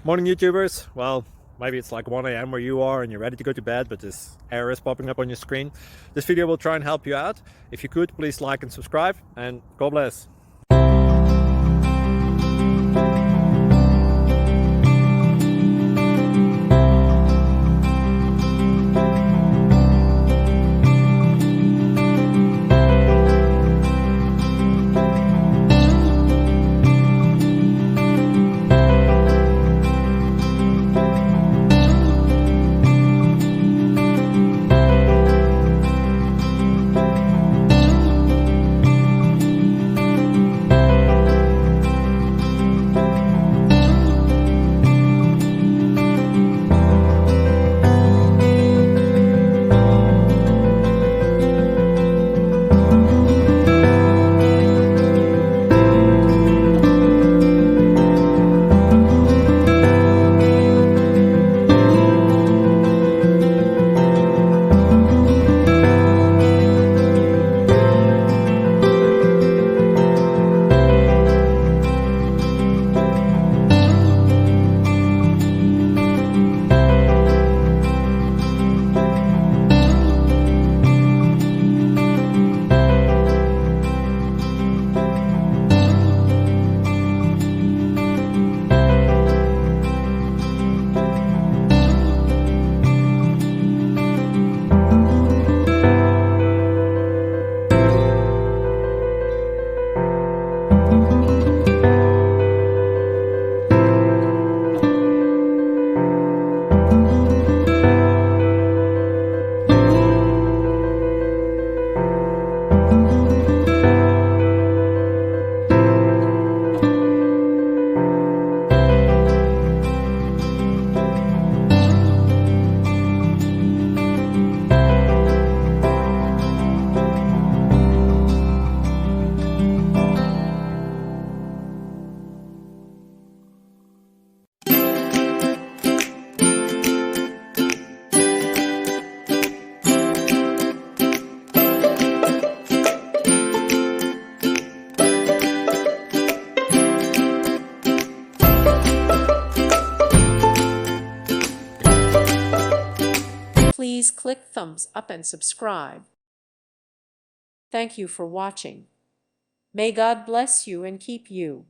Morning YouTubers. Well, maybe it's like 1 a.m. where you are and you're ready to go to bed, but this error is popping up on your screen. This video will try and help you out. If you could, please like and subscribe, and God bless. Please click thumbs up and subscribe. Thank you for watching. May God bless you and keep you.